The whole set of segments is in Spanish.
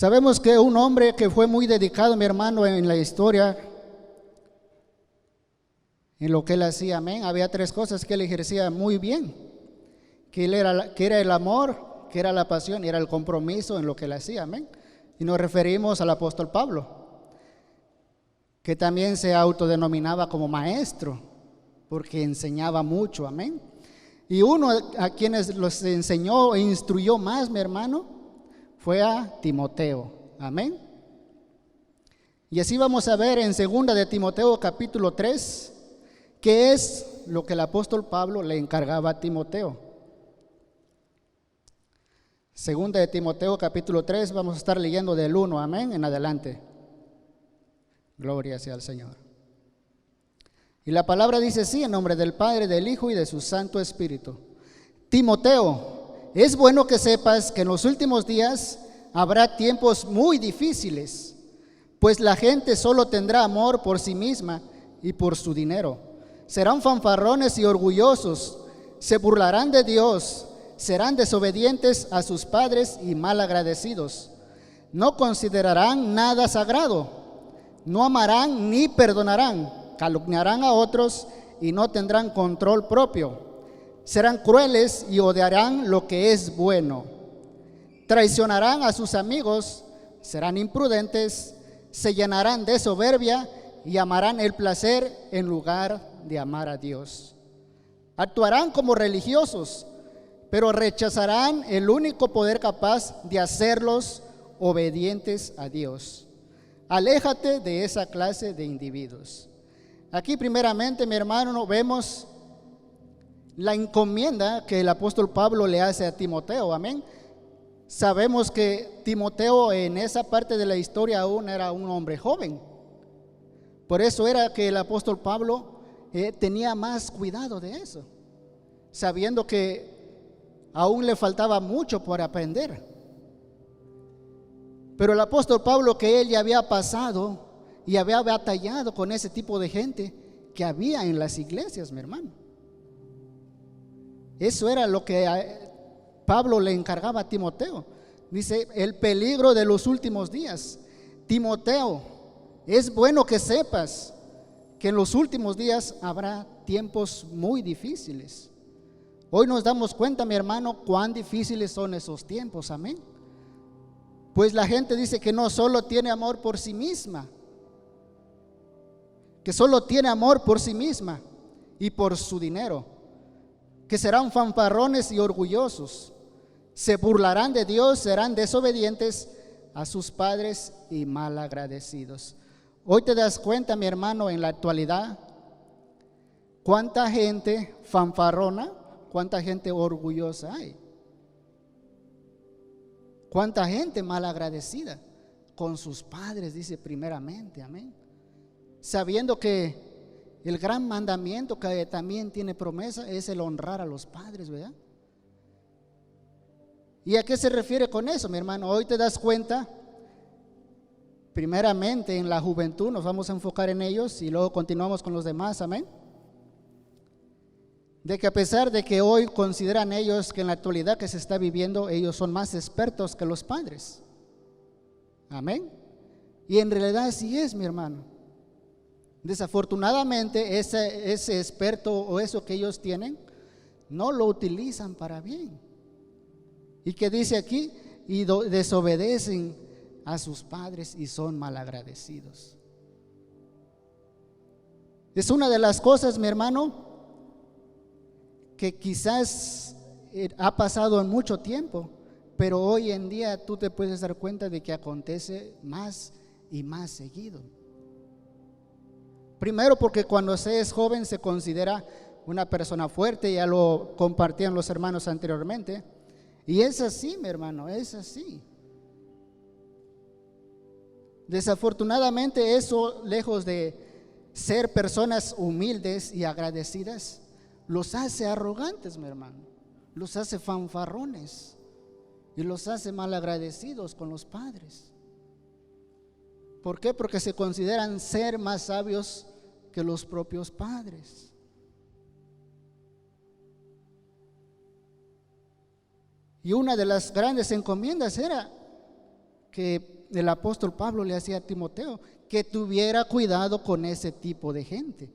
Sabemos que un hombre que fue muy dedicado, mi hermano, en la historia, en lo que él hacía, amén, había tres cosas que él ejercía muy bien, que era el amor, que era la pasión y era el compromiso en lo que él hacía, amén. Y nos referimos al apóstol Pablo, que también se autodenominaba como maestro, porque enseñaba mucho, amén. Y uno a quienes los enseñó e instruyó más, mi hermano, fue a Timoteo, amén. Y así vamos a ver en 2 de Timoteo capítulo 3, qué es lo que el apóstol Pablo le encargaba a Timoteo. 2 de Timoteo capítulo 3, vamos a estar leyendo del 1, amén, en adelante. Gloria sea al Señor. Y la palabra dice así, en nombre del Padre, del Hijo y de su Santo Espíritu. Timoteo, es bueno que sepas que en los últimos días habrá tiempos muy difíciles, pues la gente solo tendrá amor por sí misma y por su dinero. Serán fanfarrones y orgullosos, se burlarán de Dios, serán desobedientes a sus padres y malagradecidos. No considerarán nada sagrado, no amarán ni perdonarán, calumniarán a otros y no tendrán control propio. Serán crueles y odiarán lo que es bueno. Traicionarán a sus amigos, serán imprudentes, se llenarán de soberbia y amarán el placer en lugar de amar a Dios. Actuarán como religiosos, pero rechazarán el único poder capaz de hacerlos obedientes a Dios. Aléjate de esa clase de individuos. Aquí primeramente, mi hermano, vemos la encomienda que el apóstol Pablo le hace a Timoteo, amén. Sabemos que Timoteo en esa parte de la historia aún era un hombre joven. Por eso era que el apóstol Pablo tenía más cuidado de eso, sabiendo que aún le faltaba mucho por aprender. Pero el apóstol Pablo, que él ya había pasado y había batallado con ese tipo de gente que había en las iglesias, mi hermano. Eso era lo que Pablo le encargaba a Timoteo. Dice, el peligro de los últimos días. Timoteo, es bueno que sepas que en los últimos días habrá tiempos muy difíciles. Hoy nos damos cuenta, mi hermano, cuán difíciles son esos tiempos, amén. Pues la gente dice que no solo tiene amor por sí misma, que solo tiene amor por sí misma y por su dinero, que serán fanfarrones y orgullosos, se burlarán de Dios, serán desobedientes a sus padres y malagradecidos. Hoy te das cuenta, mi hermano, en la actualidad, cuánta gente fanfarrona, cuánta gente orgullosa hay. Cuánta gente malagradecida con sus padres, dice primeramente, amén. Sabiendo que el gran mandamiento que también tiene promesa es el honrar a los padres, ¿verdad? ¿Y a qué se refiere con eso, mi hermano? Hoy te das cuenta, primeramente en la juventud, nos vamos a enfocar en ellos y luego continuamos con los demás, amén. De que a pesar de que hoy consideran ellos que en la actualidad que se está viviendo, ellos son más expertos que los padres. Amén. Y en realidad así es, mi hermano. Desafortunadamente ese experto o eso que ellos tienen, no lo utilizan para bien. ¿Y qué dice aquí? Y desobedecen a sus padres y son malagradecidos. Es una de las cosas, mi hermano, que quizás ha pasado en mucho tiempo, pero hoy en día tú te puedes dar cuenta de que acontece más y más seguido. Primero porque cuando se es joven se considera una persona fuerte, ya lo compartían los hermanos anteriormente, y es así, mi hermano, es así. Desafortunadamente eso, lejos de ser personas humildes y agradecidas, los hace arrogantes, mi hermano, los hace fanfarrones y los hace malagradecidos con los padres. ¿Por qué? Porque se consideran ser más sabios que los propios padres. Y una de las grandes encomiendas era que el apóstol Pablo le hacía a Timoteo, que tuviera cuidado con ese tipo de gente.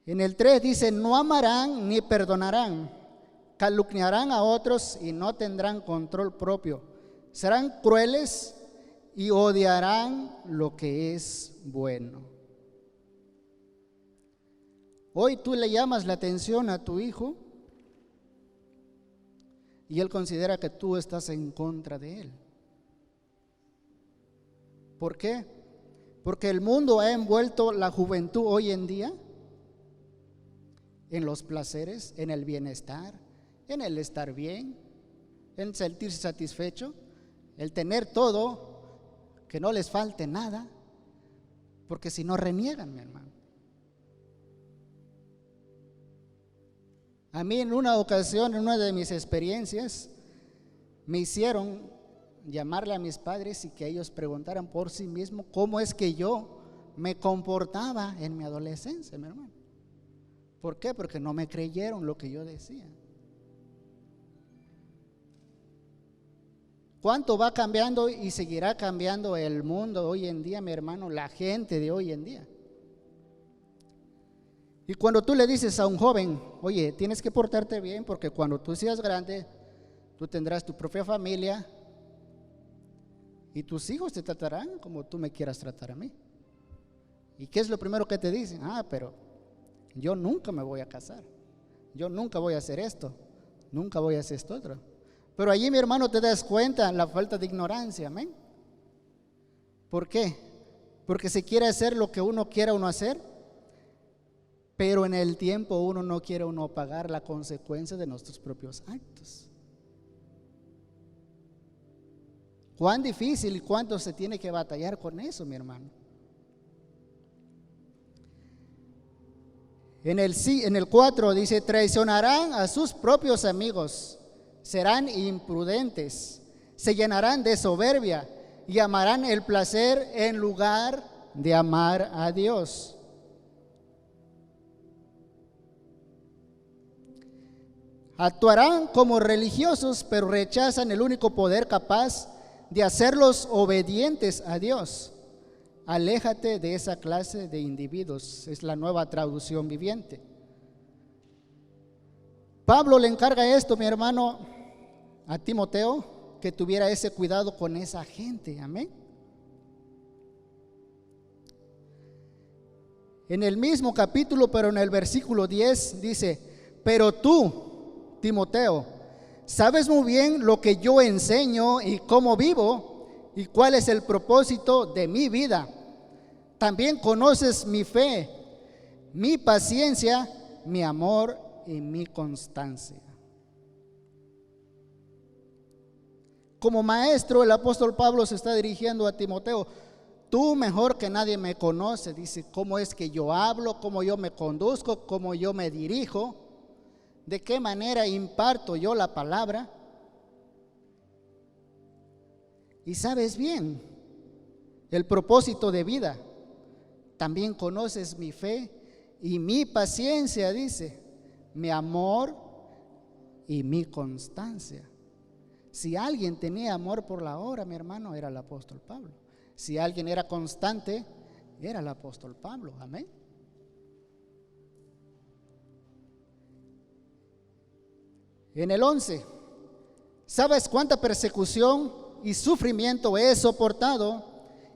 En el 3 dice: no amarán ni perdonarán, calumniarán a otros y no tendrán control propio, serán crueles y odiarán lo que es bueno. Hoy tú le llamas la atención a tu hijo y él considera que tú estás en contra de él. ¿Por qué? Porque el mundo ha envuelto la juventud hoy en día en los placeres, en el bienestar, en el estar bien, en sentirse satisfecho, el tener todo, que no les falte nada, porque si no reniegan, mi hermano. A mí en una ocasión, en una de mis experiencias, me hicieron llamarle a mis padres y que ellos preguntaran por sí mismos cómo es que yo me comportaba en mi adolescencia, mi hermano. ¿Por qué? Porque no me creyeron lo que yo decía. ¿Cuánto va cambiando y seguirá cambiando el mundo hoy en día, mi hermano? La gente de hoy en día. Y cuando tú le dices a un joven: oye, tienes que portarte bien porque cuando tú seas grande, tú tendrás tu propia familia y tus hijos te tratarán como tú me quieras tratar a mí. ¿Y qué es lo primero que te dicen? Pero yo nunca me voy a casar, yo nunca voy a hacer esto, nunca voy a hacer esto otro. Pero allí, mi hermano, te das cuenta la falta de ignorancia, amén. ¿Por qué? Porque se quiere hacer lo que uno quiera uno hacer, pero en el tiempo uno no quiere uno pagar la consecuencia de nuestros propios actos. Cuán difícil y cuánto se tiene que batallar con eso, mi hermano. En el 4 dice: traicionarán a sus propios amigos, serán imprudentes, se llenarán de soberbia y amarán el placer en lugar de amar a Dios. Actuarán como religiosos, pero rechazan el único poder capaz de hacerlos obedientes a Dios. Aléjate de esa clase de individuos, es la Nueva Traducción Viviente. Pablo le encarga esto, mi hermano, a Timoteo, que tuviera ese cuidado con esa gente, amén. En el mismo capítulo, pero en el versículo 10 dice: pero tú, Timoteo, sabes muy bien lo que yo enseño y cómo vivo y cuál es el propósito de mi vida. También conoces mi fe, mi paciencia, mi amor y mi constancia. Como maestro, el apóstol Pablo se está dirigiendo a Timoteo. Tú mejor que nadie me conoces, dice, cómo es que yo hablo, cómo yo me conduzco, cómo yo me dirijo, de qué manera imparto yo la palabra. Y sabes bien el propósito de vida. También conoces mi fe y mi paciencia, dice, mi amor y mi constancia. Si alguien tenía amor por la obra, mi hermano, era el apóstol Pablo. Si alguien era constante, era el apóstol Pablo, amén. En el 11, ¿sabes cuánta persecución y sufrimiento he soportado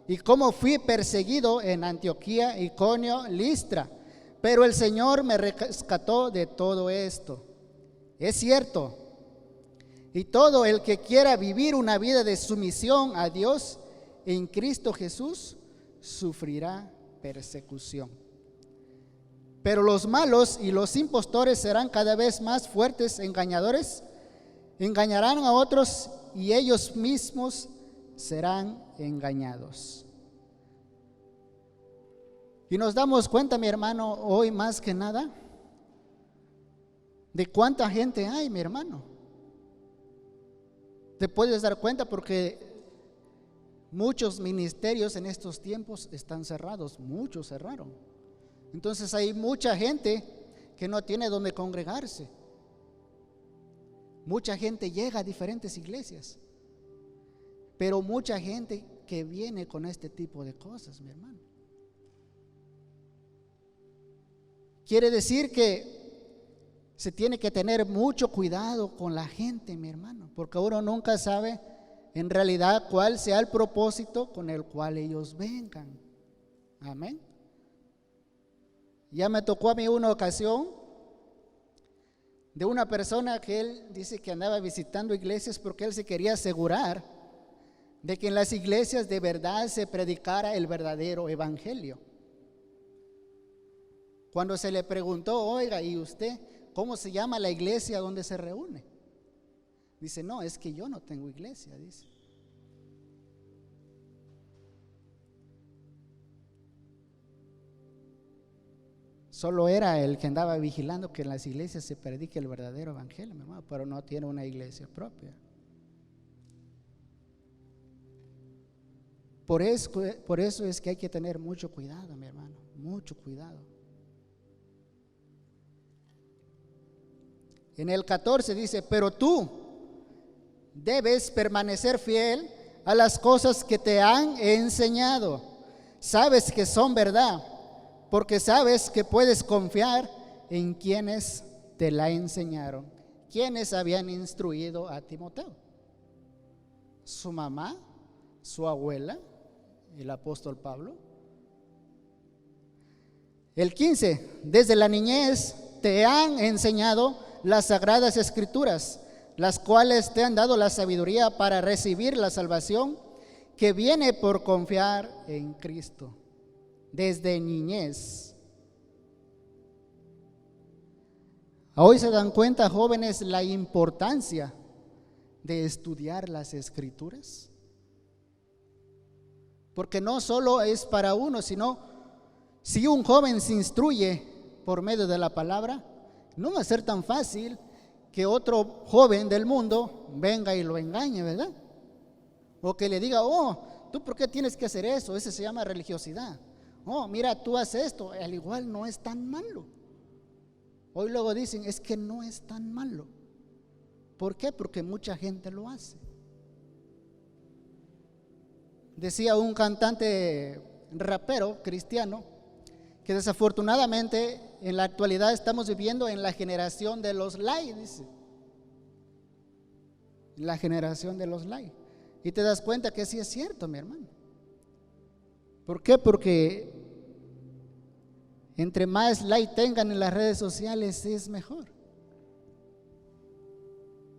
y cómo fui perseguido en Antioquía, Iconio, Listra? Pero el Señor me rescató de todo esto. Es cierto. Y todo el que quiera vivir una vida de sumisión a Dios en Cristo Jesús sufrirá persecución. Pero los malos y los impostores serán cada vez más fuertes, engañadores, engañarán a otros y ellos mismos serán engañados. Y nos damos cuenta, mi hermano, hoy más que nada, de cuánta gente hay, mi hermano. Te puedes dar cuenta porque muchos ministerios en estos tiempos están cerrados, muchos cerraron. Entonces hay mucha gente que no tiene donde congregarse. Mucha gente llega a diferentes iglesias, pero mucha gente que viene con este tipo de cosas, mi hermano. Quiere decir que se tiene que tener mucho cuidado con la gente, mi hermano, porque uno nunca sabe en realidad cuál sea el propósito con el cual ellos vengan. Amén. Ya me tocó a mí una ocasión de una persona que él dice que andaba visitando iglesias porque él se quería asegurar de que en las iglesias de verdad se predicara el verdadero evangelio. Cuando se le preguntó, oiga, ¿y usted cómo se llama la iglesia donde se reúne? Dice, no, es que yo no tengo iglesia, dice. Solo era el que andaba vigilando que en las iglesias se predique el verdadero evangelio, mi hermano, pero no tiene una iglesia propia. Por eso es que hay que tener mucho cuidado, mi hermano, mucho cuidado. En el 14 dice, pero tú debes permanecer fiel a las cosas que te han enseñado. Sabes que son verdad, porque sabes que puedes confiar en quienes te la enseñaron. ¿Quiénes habían instruido a Timoteo? Su mamá, su abuela, el apóstol Pablo. El 15, desde la niñez te han enseñado las sagradas escrituras, las cuales te han dado la sabiduría para recibir la salvación que viene por confiar en Cristo. Desde niñez. Hoy se dan cuenta, jóvenes, la importancia de estudiar las escrituras. Porque no solo es para uno, sino si un joven se instruye por medio de la palabra, no va a ser tan fácil que otro joven del mundo venga y lo engañe, ¿verdad? O que le diga, oh, ¿tú por qué tienes que hacer eso? Eso se llama religiosidad. Oh, mira, tú haces esto, al igual no es tan malo. Hoy luego dicen, es que no es tan malo. ¿Por qué? Porque mucha gente lo hace. Decía un cantante rapero cristiano que desafortunadamente en la actualidad estamos viviendo en la generación de los likes, dice. La generación de los likes. Y te das cuenta que sí es cierto, mi hermano. ¿Por qué? Porque entre más like tengan en las redes sociales es mejor.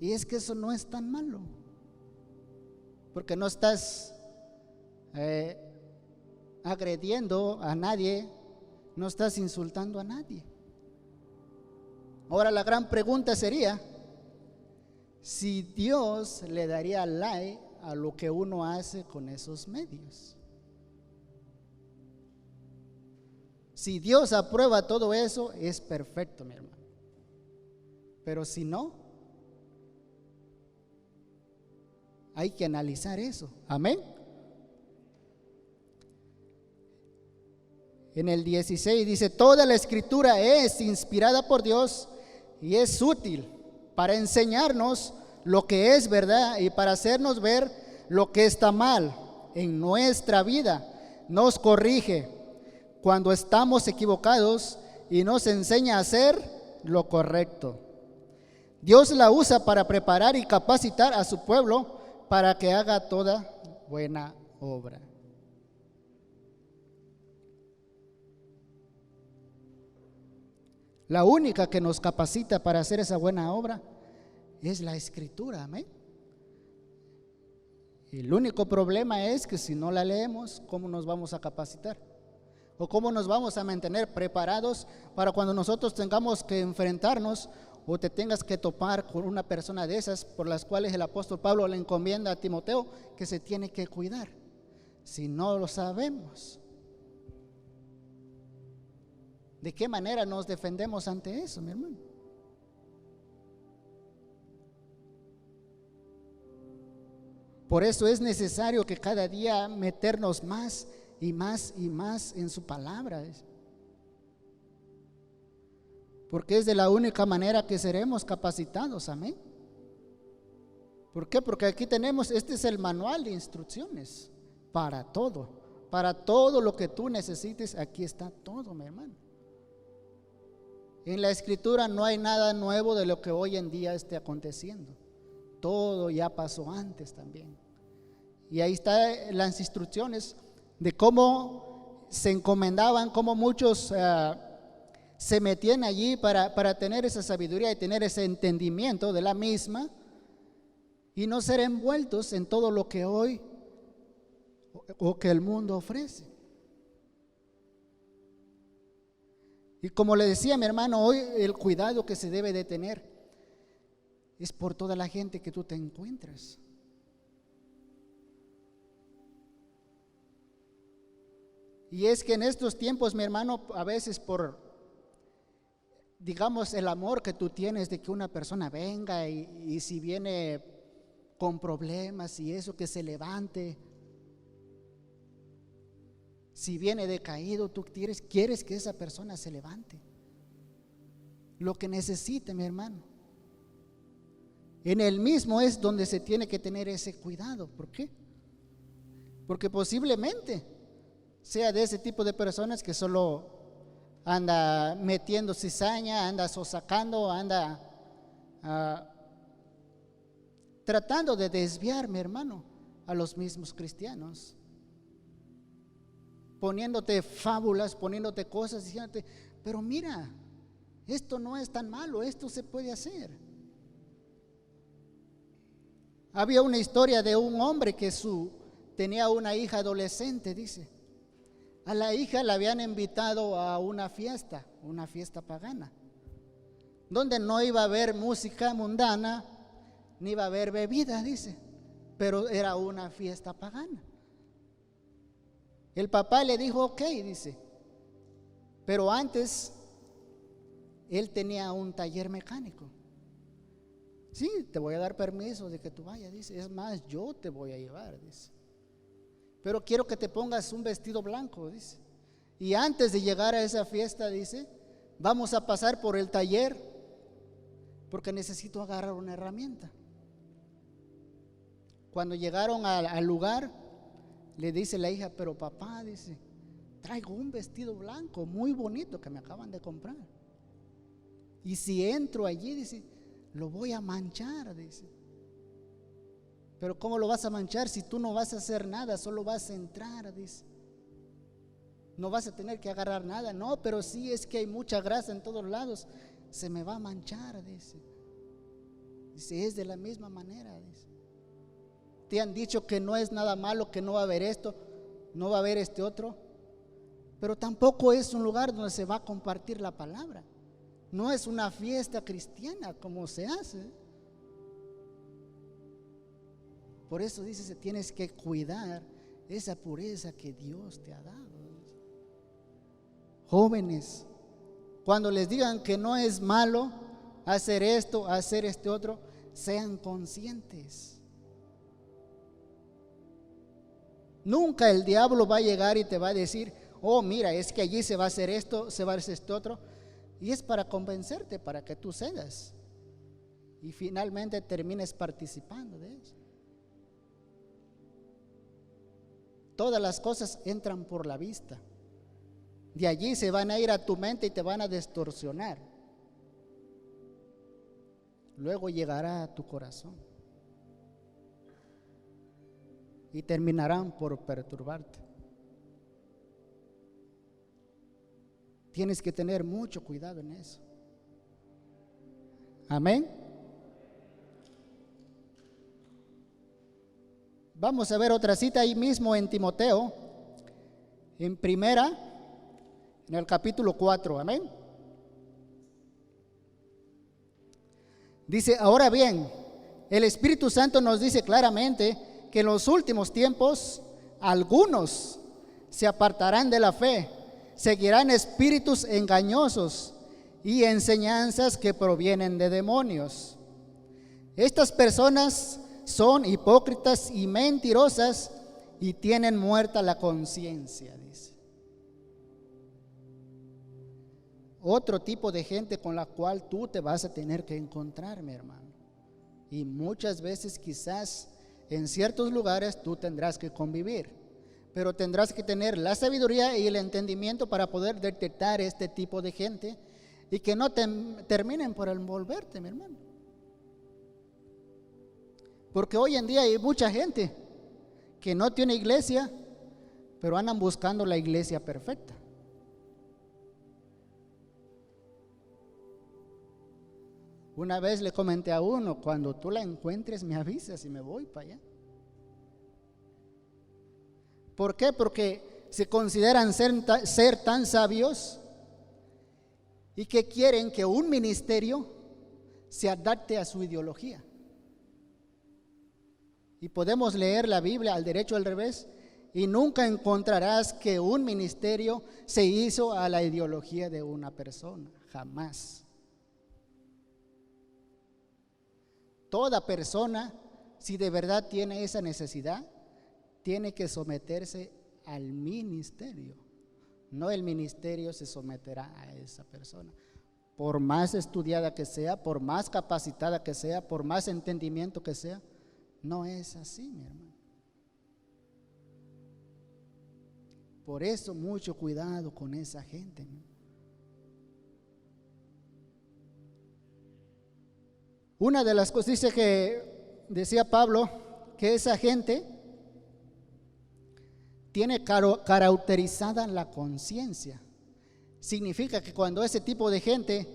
Y es que eso no es tan malo, porque no estás agrediendo a nadie, no estás insultando a nadie. Ahora la gran pregunta sería, si Dios le daría like a lo que uno hace con esos medios. Si Dios aprueba todo eso, es perfecto, mi hermano. Pero si no, hay que analizar eso. Amén. En el 16 dice, toda la escritura es inspirada por Dios y es útil para enseñarnos lo que es verdad y para hacernos ver lo que está mal en nuestra vida. Nos corrige cuando estamos equivocados y nos enseña a hacer lo correcto. Dios la usa para preparar y capacitar a su pueblo para que haga toda buena obra. La única que nos capacita para hacer esa buena obra es la escritura, amén. El único problema es que si no la leemos, ¿cómo nos vamos a capacitar? ¿O cómo nos vamos a mantener preparados para cuando nosotros tengamos que enfrentarnos o te tengas que topar con una persona de esas por las cuales el apóstol Pablo le encomienda a Timoteo que se tiene que cuidar? Si no lo sabemos, ¿de qué manera nos defendemos ante eso, mi hermano? Por eso es necesario que cada día meternos más y más y más en su palabra. Porque es de la única manera que seremos capacitados, amén. ¿Por qué? Porque aquí tenemos, este es el manual de instrucciones para todo lo que tú necesites. Aquí está todo, mi hermano. En la Escritura no hay nada nuevo de lo que hoy en día esté aconteciendo. Todo ya pasó antes también. Y ahí están las instrucciones de cómo se encomendaban, cómo muchos se metían allí para tener esa sabiduría y tener ese entendimiento de la misma y no ser envueltos en todo lo que hoy o que el mundo ofrece. Y como le decía mi hermano, hoy el cuidado que se debe de tener es por toda la gente que tú te encuentras. Y es que en estos tiempos, mi hermano, a veces por, digamos, el amor que tú tienes de que una persona venga y si viene con problemas y eso, que se levante. Si viene decaído, tú quieres que esa persona se levante. Lo que necesite, mi hermano. En el mismo es donde se tiene que tener ese cuidado. ¿Por qué? Porque posiblemente sea de ese tipo de personas que solo anda metiendo cizaña, anda sosacando, anda tratando de desviar, mi hermano, a los mismos cristianos. Poniéndote fábulas, poniéndote cosas, diciéndote, pero mira, esto no es tan malo, esto se puede hacer. Había una historia de un hombre que tenía una hija adolescente, dice. A la hija la habían invitado a una fiesta pagana, donde no iba a haber música mundana, ni iba a haber bebida, dice, pero era una fiesta pagana. El papá le dijo, ok, dice, pero antes él tenía un taller mecánico. Sí, te voy a dar permiso de que tú vayas, dice, es más, yo te voy a llevar, dice, pero quiero que te pongas un vestido blanco, dice, y antes de llegar a esa fiesta, dice, vamos a pasar por el taller porque necesito agarrar una herramienta. Cuando llegaron al lugar, le dice la hija, pero papá, dice, traigo un vestido blanco muy bonito que me acaban de comprar. Y si entro allí, dice, lo voy a manchar, dice. Pero ¿cómo lo vas a manchar si tú no vas a hacer nada? Solo vas a entrar, dice. No vas a tener que agarrar nada. No, pero sí, es que hay mucha grasa en todos lados. Se me va a manchar, dice. Dice, es de la misma manera, dice. Te han dicho que no es nada malo, que no va a haber esto, no va a haber este otro, pero tampoco es un lugar donde se va a compartir la palabra. No es una fiesta cristiana como se hace. Por eso dice, se tienes que cuidar esa pureza que Dios te ha dado. Jóvenes, cuando les digan que no es malo hacer esto, hacer este otro, sean conscientes. Nunca el diablo va a llegar y te va a decir, oh mira, es que allí se va a hacer esto, se va a hacer esto otro. Y es para convencerte, para que tú cedas y finalmente termines participando de eso. Todas las cosas entran por la vista. De allí se van a ir a tu mente y te van a distorsionar. Luego llegará a tu corazón y terminarán por perturbarte. Tienes que tener mucho cuidado en eso. Amén. Vamos a ver otra cita ahí mismo en Timoteo, en el capítulo 4. Amén. Dice, ahora bien, el Espíritu Santo nos dice claramente que en los últimos tiempos algunos se apartarán de la fe, seguirán espíritus engañosos y enseñanzas que provienen de demonios. Estas personas son hipócritas y mentirosas y tienen muerta la conciencia, dice. Otro tipo de gente con la cual tú te vas a tener que encontrar, mi hermano, Y muchas veces quizás en ciertos lugares tú tendrás que convivir, pero tendrás que tener la sabiduría y el entendimiento para poder detectar este tipo de gente y que no terminen por envolverte, mi hermano. Porque hoy en día hay mucha gente que no tiene iglesia, pero andan buscando la iglesia perfecta. Una vez le comenté a uno, cuando tú la encuentres me avisas y me voy para allá. ¿Por qué? Porque se consideran ser tan sabios y que quieren que un ministerio se adapte a su ideología. Y podemos leer la Biblia al derecho o al revés y nunca encontrarás que un ministerio se hizo a la ideología de una persona, jamás. Toda persona, si de verdad tiene esa necesidad, tiene que someterse al ministerio. No el ministerio se someterá a esa persona. Por más estudiada que sea, por más capacitada que sea, por más entendimiento que sea, no es así, mi hermano. Por eso mucho cuidado con esa gente, ¿no? Una de las cosas dice que decía Pablo que esa gente tiene caracterizada la conciencia. Significa que cuando ese tipo de gente,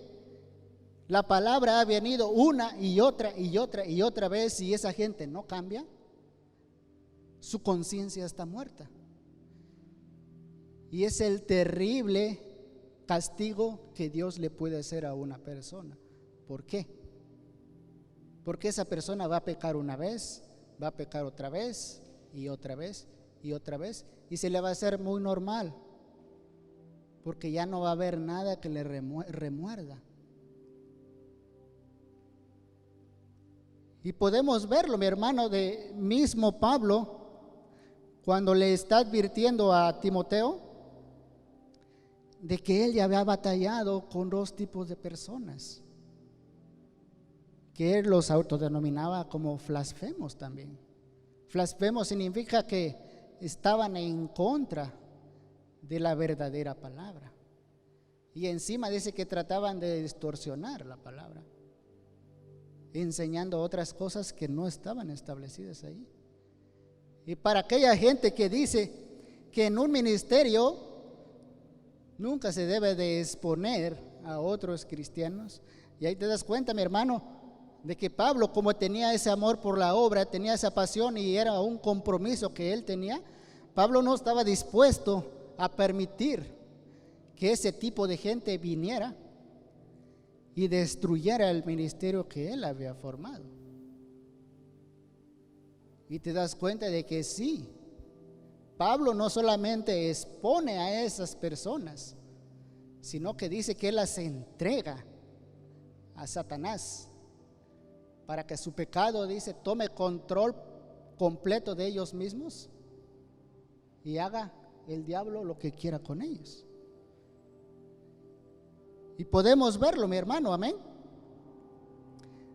la palabra ha venido una y otra y otra y otra vez y esa gente no cambia, su conciencia está muerta. Y es el terrible castigo que Dios le puede hacer a una persona. ¿Por qué? Porque esa persona va a pecar una vez, va a pecar otra vez y otra vez y otra vez, y se le va a hacer muy normal, porque ya no va a haber nada que le remuerda. Y podemos verlo, mi hermano, de mismo Pablo, cuando le está advirtiendo a Timoteo de que él ya había batallado con dos tipos de personas, que él los autodenominaba como blasfemos también. Blasfemos significa que estaban en contra de la verdadera palabra. Y encima dice que trataban de distorsionar la palabra, enseñando otras cosas que no estaban establecidas ahí. Y para aquella gente que dice que en un ministerio nunca se debe de exponer a otros cristianos, y ahí te das cuenta, mi hermano, de que Pablo, como tenía ese amor por la obra, tenía esa pasión y era un compromiso que él tenía, Pablo no estaba dispuesto a permitir que ese tipo de gente viniera y destruyera el ministerio que él había formado. Y te das cuenta de que sí, Pablo no solamente expone a esas personas, sino que dice que él las entrega a Satanás para que su pecado, dice, tome control completo de ellos mismos y haga el diablo lo que quiera con ellos. Y podemos verlo, mi hermano, amén.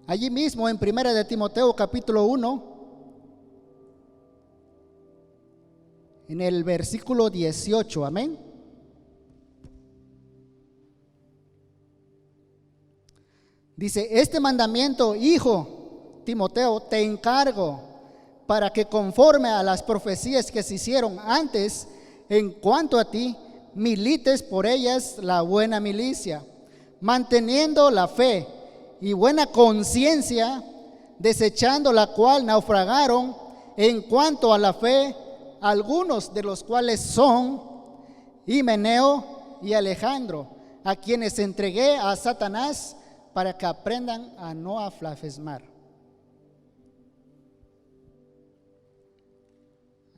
Allí mismo en 1 de Timoteo capítulo 1, en el versículo 18, amén. Dice, este mandamiento, hijo Timoteo, te encargo para que conforme a las profecías que se hicieron antes, en cuanto a ti, milites por ellas la buena milicia, manteniendo la fe y buena conciencia, desechando la cual naufragaron en cuanto a la fe algunos de los cuales son Himeneo y Alejandro, a quienes entregué a Satanás para que aprendan a no blasfemar.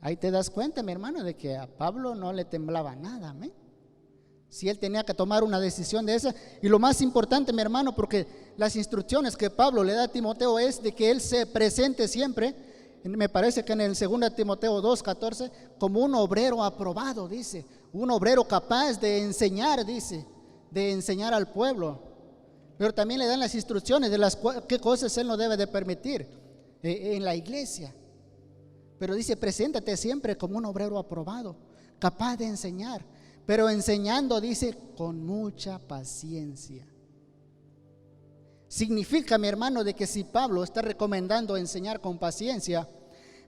Ahí te das cuenta, mi hermano, de que a Pablo no le temblaba nada, amén. Si él tenía que tomar una decisión de esa, y lo más importante, mi hermano, porque las instrucciones que Pablo le da a Timoteo es de que él se presente siempre, me parece que en el 2 Timoteo 2:14, como un obrero aprobado, dice, un obrero capaz de enseñar, dice, de enseñar al pueblo. pero también le dan las instrucciones de qué cosas él no debe de permitir en la iglesia. Pero dice, preséntate siempre como un obrero aprobado, capaz de enseñar, pero enseñando, dice, con mucha paciencia. Significa, mi hermano, de que si Pablo está recomendando enseñar con paciencia,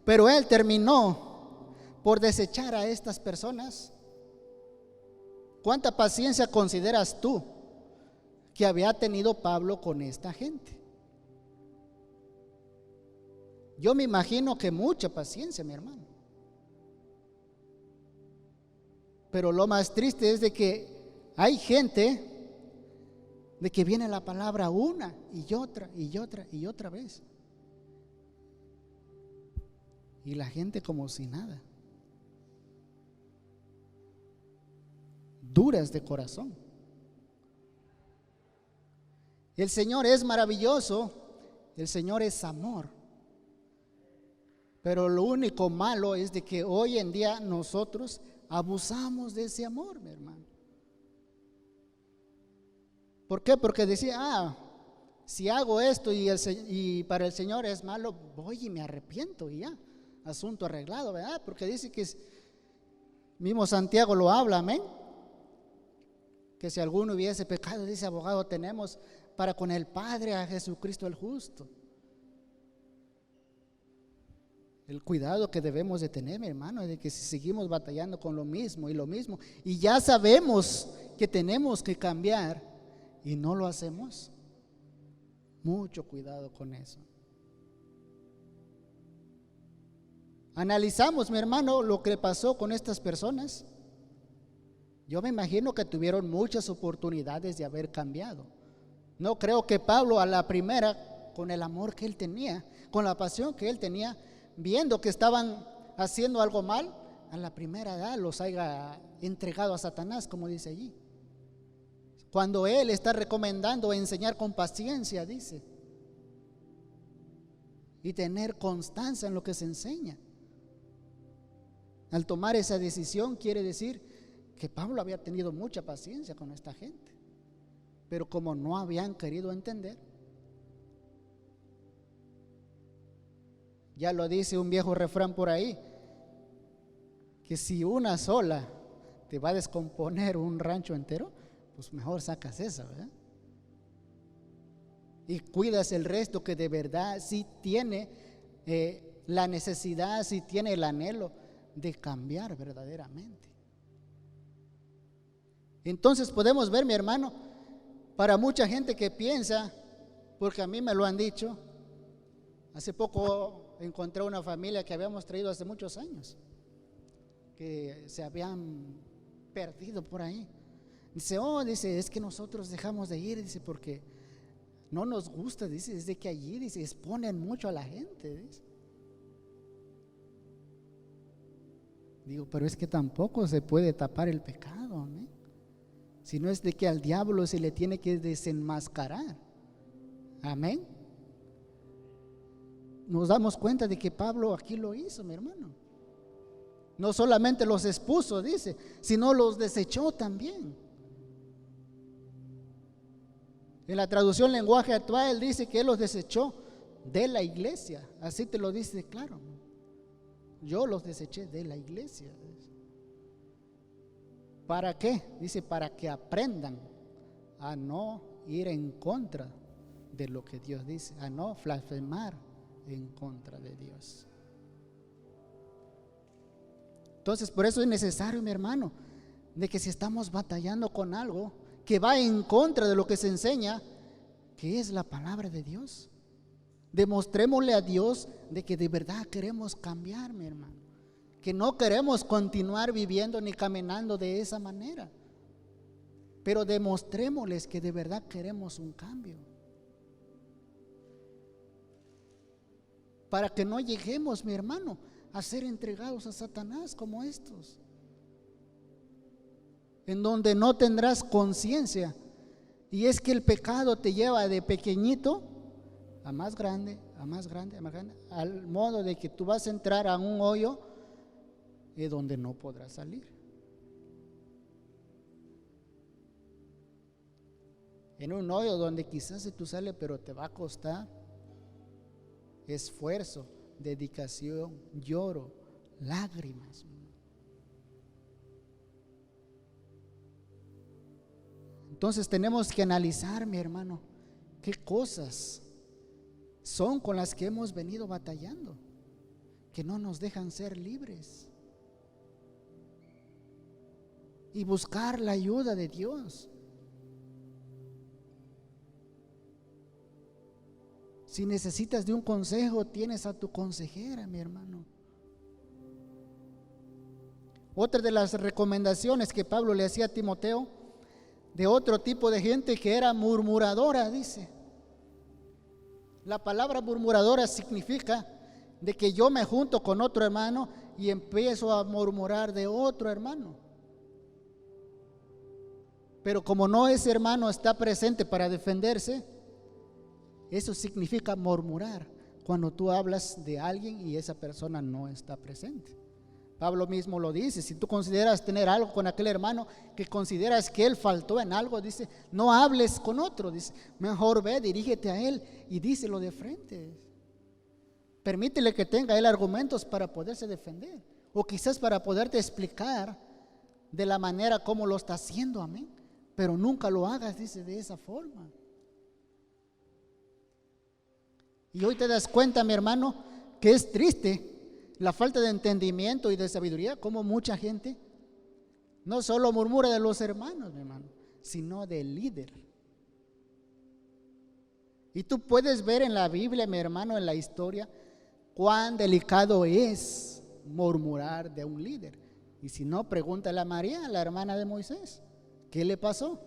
pero él terminó por desechar a estas personas, ¿cuánta paciencia consideras tú que había tenido Pablo con esta gente? Yo me imagino que mucha paciencia, mi hermano. Pero lo más triste es de que hay gente de que viene la palabra una y otra y otra y otra vez, y la gente como si nada, duras de corazón. El Señor es maravilloso, el Señor es amor, pero lo único malo es de que hoy en día nosotros abusamos de ese amor, mi hermano. ¿Por qué? Porque decía, si hago esto y para el Señor es malo, voy y me arrepiento y ya, asunto arreglado, ¿verdad? Porque dice que mismo Santiago lo habla, amén, que si alguno hubiese pecado, dice, abogado tenemos para con el Padre, a Jesucristo el justo. El cuidado que debemos de tener, mi hermano, es de que si seguimos batallando con lo mismo y ya sabemos que tenemos que cambiar y no lo hacemos, mucho cuidado con eso. Analizamos, mi hermano, lo que pasó con estas personas. Yo me imagino que tuvieron muchas oportunidades de haber cambiado. No creo que Pablo a la primera, con el amor que él tenía, con la pasión que él tenía, viendo que estaban haciendo algo mal, a la primera edad los haya entregado a Satanás, como dice allí. Cuando él está recomendando enseñar con paciencia, dice, y tener constancia en lo que se enseña. Al tomar esa decisión quiere decir que Pablo había tenido mucha paciencia con esta gente, pero como no habían querido entender, ya lo dice un viejo refrán por ahí, que si una sola te va a descomponer un rancho entero, pues mejor sacas esa, ¿verdad? Y cuidas el resto que de verdad sí tiene la necesidad, sí tiene el anhelo de cambiar verdaderamente. Entonces podemos ver, mi hermano, para mucha gente que piensa, porque a mí me lo han dicho, hace poco encontré una familia que habíamos traído hace muchos años, que se habían perdido por ahí. Dice, dice, es que nosotros dejamos de ir, dice, porque no nos gusta, dice, desde que allí, dice, exponen mucho a la gente, dice. Digo, pero es que tampoco se puede tapar el pecado, amén. Si no es de que al diablo se le tiene que desenmascarar, amén. Nos damos cuenta de que Pablo aquí lo hizo, mi hermano. No solamente los expuso, dice, sino los desechó también. En la traducción lenguaje actual dice que él los desechó de la iglesia. Así te lo dice claro. Yo los deseché de la iglesia. ¿Para qué? Dice, para que aprendan a no ir en contra de lo que Dios dice, a no blasfemar en contra de Dios. Entonces, por eso es necesario, mi hermano, de que si estamos batallando con algo que va en contra de lo que se enseña, que es la palabra de Dios, demostrémosle a Dios de que de verdad queremos cambiar, mi hermano, que no queremos continuar viviendo ni caminando de esa manera, pero demostrémosles que de verdad queremos un cambio, para que no lleguemos, mi hermano, a ser entregados a Satanás como estos, en donde no tendrás conciencia. Y es que el pecado te lleva de pequeñito a más grande, a más grande, a más grande, al modo de que tú vas a entrar a un hoyo de donde no podrás salir. en un hoyo donde quizás se tú sales, pero te va a costar esfuerzo, dedicación, lloro, lágrimas. Entonces tenemos que analizar, mi hermano, qué cosas son con las que hemos venido batallando, que no nos dejan ser libres, y buscar la ayuda de Dios. Si necesitas de un consejo, tienes a tu consejera, mi hermano. Otra de las recomendaciones que Pablo le hacía a Timoteo, de otro tipo de gente que era murmuradora, dice. La palabra murmuradora significa de que yo me junto con otro hermano y empiezo a murmurar de otro hermano. Pero como no ese hermano está presente para defenderse, eso significa murmurar, cuando tú hablas de alguien y esa persona no está presente. Pablo mismo lo dice: si tú consideras tener algo con aquel hermano, que consideras que él faltó en algo, dice, no hables con otro, dice, mejor ve, dirígete a él y díselo de frente. Permítele que tenga él argumentos para poderse defender, o quizás para poderte explicar de la manera como lo está haciendo, amén. Pero nunca lo hagas, dice, de esa forma. Y hoy te das cuenta, mi hermano, que es triste la falta de entendimiento y de sabiduría, como mucha gente no solo murmura de los hermanos, mi hermano, sino del líder. Y tú puedes ver en la Biblia, mi hermano, en la historia, cuán delicado es murmurar de un líder. Y si no, pregúntale a María, la hermana de Moisés, ¿qué le pasó?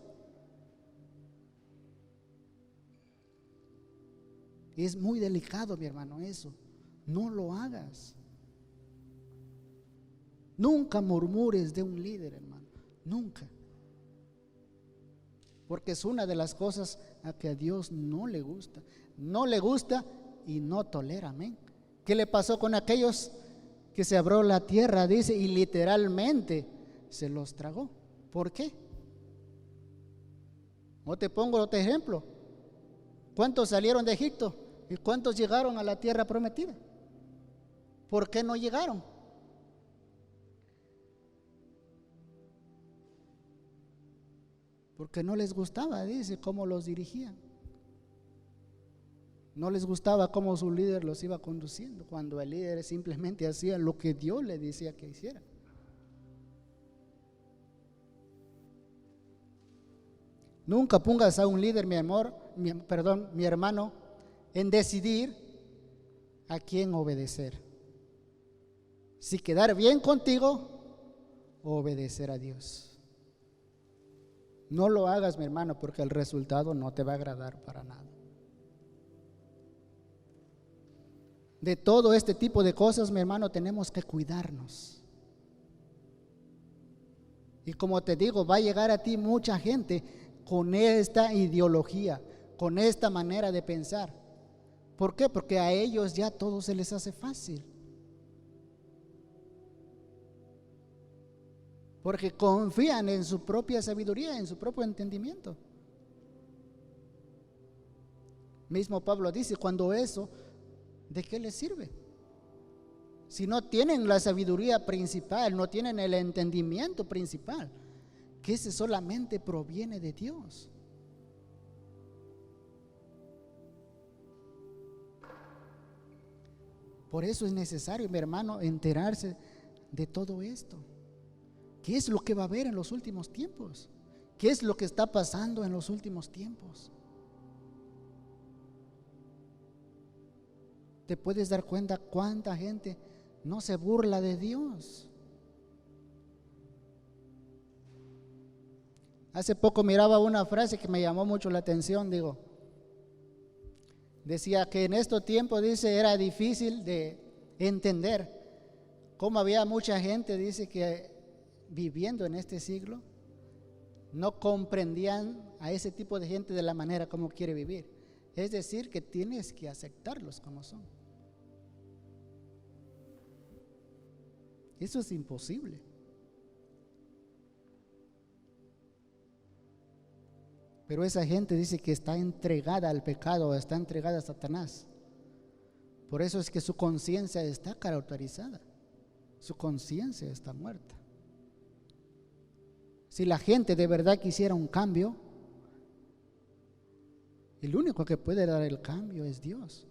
Es muy delicado, mi hermano, eso. No lo hagas. Nunca murmures de un líder, hermano. Nunca. Porque es una de las cosas a que a Dios no le gusta. No le gusta y no tolera, amén. ¿Qué le pasó con aquellos que se abrió la tierra, dice, y literalmente se los tragó? ¿Por qué? O te pongo otro ejemplo. ¿Cuántos salieron de Egipto? ¿Y cuántos llegaron a la tierra prometida? ¿Por qué no llegaron? Porque no les gustaba, dice, cómo los dirigían. No les gustaba cómo su líder los iba conduciendo, cuando el líder simplemente hacía lo que Dios le decía que hiciera. Nunca pongas a un líder, mi hermano, en decidir a quién obedecer. Si quedar bien contigo o obedecer a Dios. No lo hagas, mi hermano, porque el resultado no te va a agradar para nada. De todo este tipo de cosas, mi hermano, tenemos que cuidarnos. Y como te digo, va a llegar a ti mucha gente con esta ideología, con esta manera de pensar. ¿Por qué? Porque a ellos ya todo se les hace fácil. Porque confían en su propia sabiduría, en su propio entendimiento. Mismo Pablo dice, cuando eso, ¿de qué les sirve? Si no tienen la sabiduría principal, no tienen el entendimiento principal, que ese solamente proviene de Dios. Por eso es necesario, mi hermano, enterarse de todo esto. ¿Qué es lo que va a haber en los últimos tiempos? ¿Qué es lo que está pasando en los últimos tiempos? Te puedes dar cuenta cuánta gente no se burla de Dios. Hace poco miraba una frase que me llamó mucho la atención, decía que en estos tiempos, dice, era difícil de entender cómo había mucha gente, dice, que viviendo en este siglo no comprendían a ese tipo de gente de la manera como quiere vivir. Es decir, que tienes que aceptarlos como son. Eso es imposible. Pero esa gente dice que está entregada al pecado, está entregada a Satanás. Por eso es que su conciencia está cauterizada, su conciencia está muerta. Si la gente de verdad quisiera un cambio, el único que puede dar el cambio es Dios.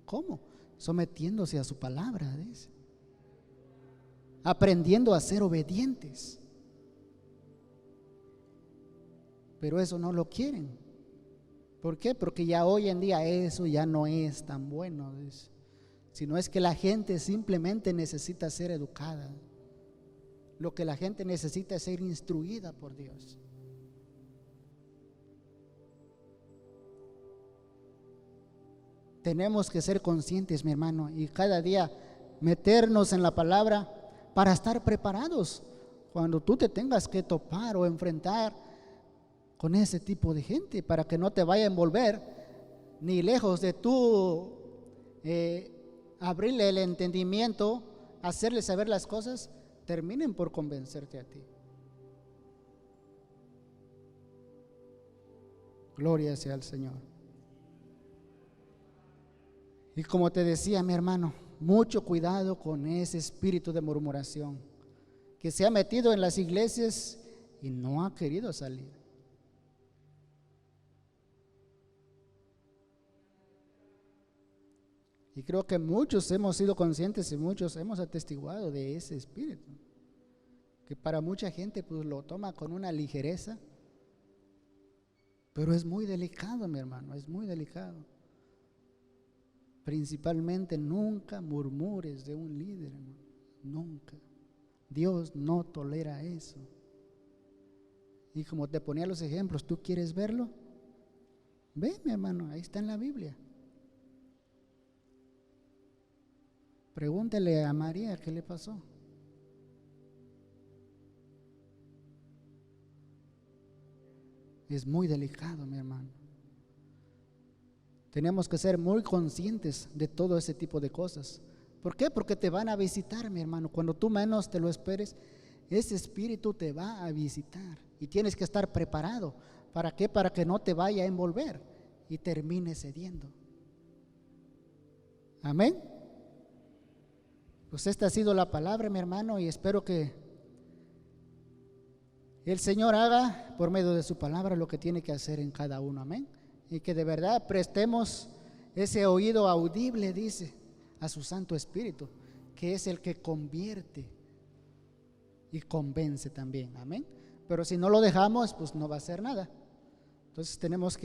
¿Cómo? Sometiéndose a su palabra, dice. Aprendiendo a ser obedientes. Pero eso no lo quieren. ¿Por qué? Porque ya hoy en día eso ya no es tan bueno, dice. Sino es que la gente simplemente necesita ser educada. Lo que la gente necesita es ser instruida por Dios. Tenemos que ser conscientes, mi hermano, y cada día meternos en la palabra para estar preparados cuando tú te tengas que topar o enfrentar con ese tipo de gente, para que no te vaya a envolver, ni lejos de tú abrirle el entendimiento, hacerle saber las cosas, terminen por convencerte a ti. Gloria sea al Señor. Y como te decía, mi hermano, mucho cuidado con ese espíritu de murmuración que se ha metido en las iglesias y no ha querido salir. Y creo que muchos hemos sido conscientes y muchos hemos atestiguado de ese espíritu, que para mucha gente pues lo toma con una ligereza, pero es muy delicado, mi hermano, es muy delicado. Principalmente nunca murmures de un líder, hermano, nunca. Dios no tolera eso. Y como te ponía los ejemplos, ¿tú quieres verlo? Ve, mi hermano, ahí está en la Biblia. Pregúntele a María qué le pasó. Es muy delicado, mi hermano. Tenemos que ser muy conscientes de todo ese tipo de cosas. ¿Por qué? Porque te van a visitar, mi hermano. Cuando tú menos te lo esperes, ese espíritu te va a visitar. Y tienes que estar preparado. ¿Para qué? Para que no te vaya a envolver y termine cediendo. Amén. Pues esta ha sido la palabra, mi hermano, y espero que el Señor haga por medio de su palabra lo que tiene que hacer en cada uno. Amén. Y que de verdad prestemos ese oído audible, dice, a su Santo Espíritu, que es el que convierte y convence también. Amén. Pero si no lo dejamos, pues no va a hacer nada. Entonces tenemos que